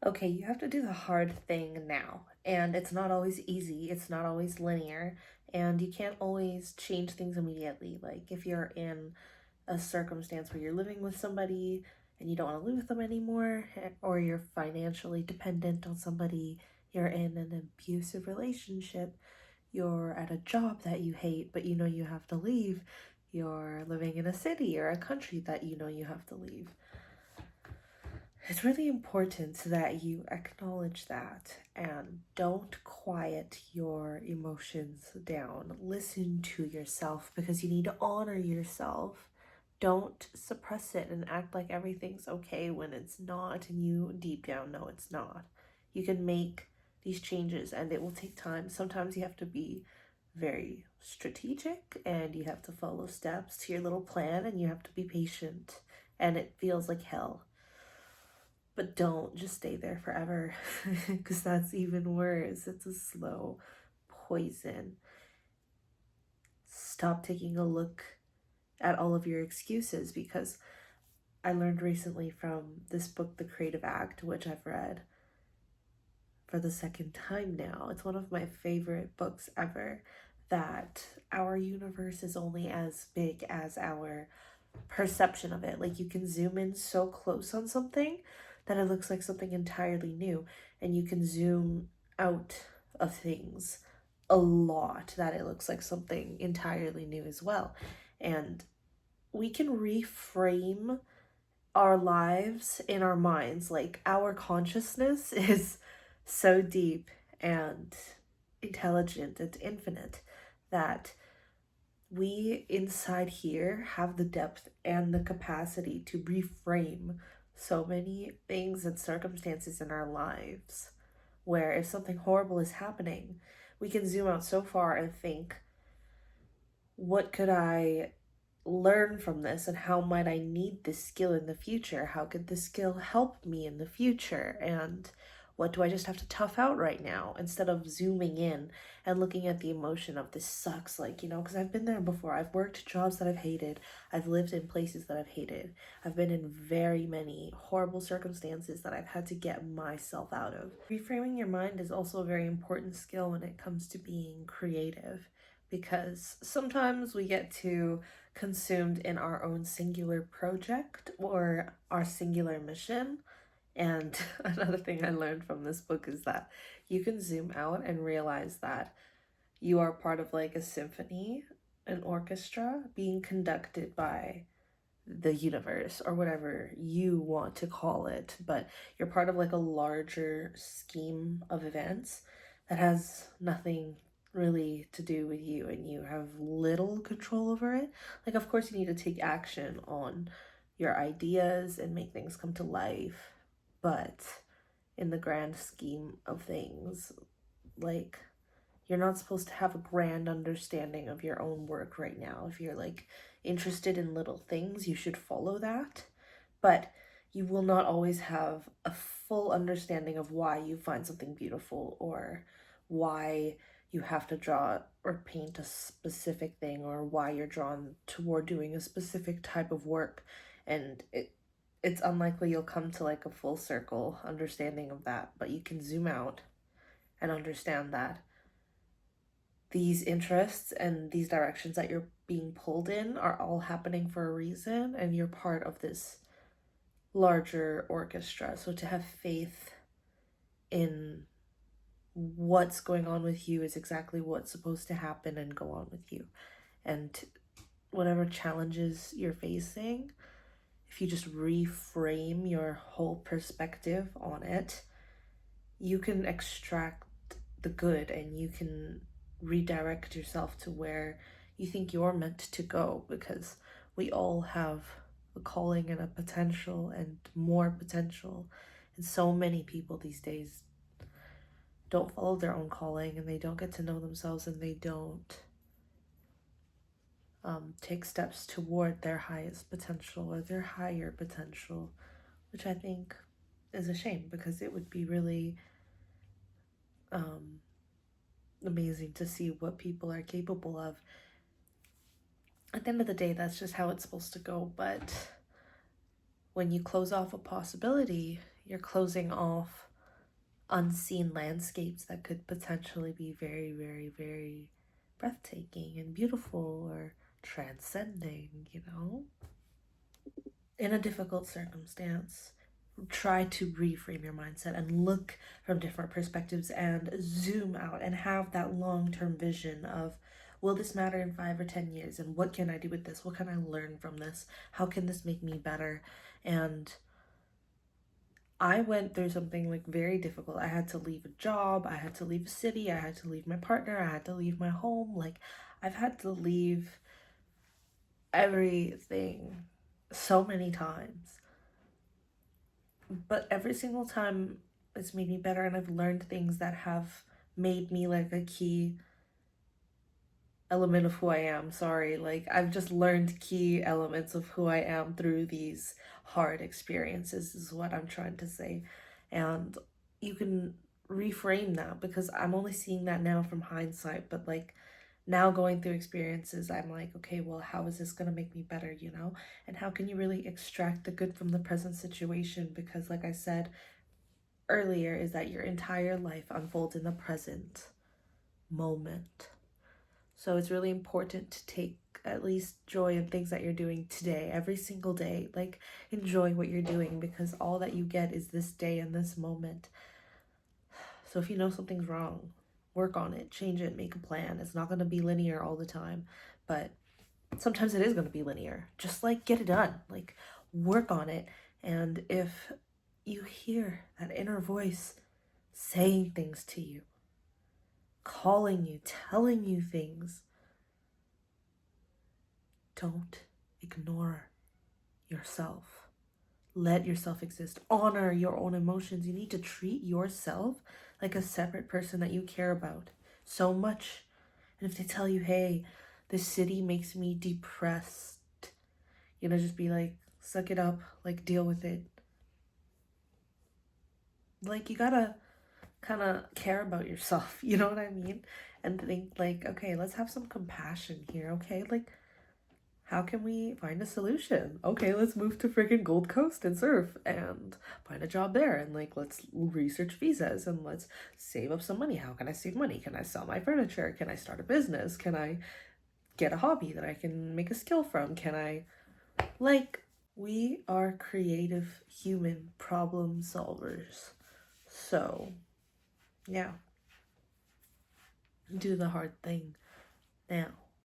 Okay, you have to do the hard thing now. And it's not always easy, it's not always linear, and you can't always change things immediately. Like if you're in a circumstance where you're living with somebody and you don't want to live with them anymore, or you're financially dependent on somebody, you're in an abusive relationship, you're at a job that you hate, but you know you have to leave, you're living in a city or a country that you know you have to leave. It's really important that you acknowledge that and don't quiet your emotions down. Listen to yourself because you need to honor yourself. Don't suppress it and act like everything's okay when it's not, and you deep down know it's not. You can make these changes and it will take time. Sometimes you have to be very strategic and you have to follow steps to your little plan and you have to be patient, and it feels like hell. But don't just stay there forever because that's even worse. It's a slow poison. Stop taking a look at all of your excuses, because I learned recently from this book, The Creative Act, which I've read for the second time now. It's one of my favorite books ever, that our universe is only as big as our perception of it. Like you can zoom in so close on something that it looks like something entirely new, and you can zoom out of things a lot that it looks like something entirely new as well. And we can reframe our lives in our minds. Like our consciousness is so deep and intelligent and infinite that we inside here have the depth and the capacity to reframe so many things and circumstances in our lives, where if something horrible is happening, we can zoom out so far and think, what could I learn from this, and how might I need this skill in the future? How could this skill help me in the future? And what do I just have to tough out right now, instead of zooming in and looking at the emotion of this sucks, like, because I've been there before. I've worked jobs that I've hated. I've lived in places that I've hated. I've been in very many horrible circumstances that I've had to get myself out of. Reframing your mind is also a very important skill when it comes to being creative, because sometimes we get too consumed in our own singular project or our singular mission. And another thing I learned from this book is that you can zoom out and realize that you are part of like a symphony, an orchestra being conducted by the universe or whatever you want to call it, but you're part of like a larger scheme of events that has nothing really to do with you, and you have little control over it. Like, of course, you need to take action on your ideas and make things come to life, but in the grand scheme of things, like, you're not supposed to have a grand understanding of your own work right now. If you're like interested in little things, you should follow that. But you will not always have a full understanding of why you find something beautiful, or why you have to draw or paint a specific thing, or why you're drawn toward doing a specific type of work. And it's unlikely you'll come to like a full circle understanding of that, but you can zoom out and understand that these interests and these directions that you're being pulled in are all happening for a reason, and you're part of this larger orchestra. So to have faith in what's going on with you is exactly what's supposed to happen and go on with you. And whatever challenges you're facing, if you just reframe your whole perspective on it, you can extract the good and you can redirect yourself to where you think you're meant to go, because we all have a calling and a potential and more potential. And so many people these days don't follow their own calling, and they don't get to know themselves, and they don't take steps toward their highest potential or their higher potential, which I think is a shame, because it would be really amazing to see what people are capable of. At the end of the day, that's just how it's supposed to go. But when you close off a possibility, you're closing off unseen landscapes that could potentially be very, very, very breathtaking and beautiful or transcending, you know? In a difficult circumstance, try to reframe your mindset and look from different perspectives and zoom out and have that long-term vision of, will this matter in 5 or 10 years, and what can I do with this? What can I learn from this? How can this make me better? And I went through something like very difficult. I had to leave a job, I had to leave a city, I had to leave my partner, I had to leave my home. Like, I've had to leave everything so many times. But every single time it's made me better, and I've learned things that have made me like a key element of who I am. Sorry, like I've just learned key elements of who I am through these hard experiences, is what I'm trying to say. And you can reframe that, because I'm only seeing that now from hindsight, but like now going through experiences, I'm like, okay, well, how is this going to make me better, you know? And how can you really extract the good from the present situation? Because like I said earlier, is that your entire life unfolds in the present moment. So it's really important to take at least joy in things that you're doing today, every single day. Like, enjoy what you're doing, because all that you get is this day and this moment. So if you know something's wrong, work on it, change it, make a plan. It's not going to be linear all the time, but sometimes it is going to be linear. Just like get it done, like work on it. And if you hear that inner voice saying things to you, calling you, telling you things, don't ignore yourself. Let yourself exist. Honor your own emotions. You need to treat yourself like a separate person that you care about so much. And if they tell you, hey, this city makes me depressed, just be like, suck it up, like deal with it. Like, you gotta kind of care about yourself, you know what I mean? And think like, okay, let's have some compassion here, okay? Like, how can we find a solution? Okay, let's move to freaking Gold Coast and surf and find a job there, and like let's research visas and let's save up some money. How can I save money? Can I sell my furniture? Can I start a business? Can I get a hobby that I can make a skill from? Can I, like, we are creative human problem solvers. So, yeah, do the hard thing now.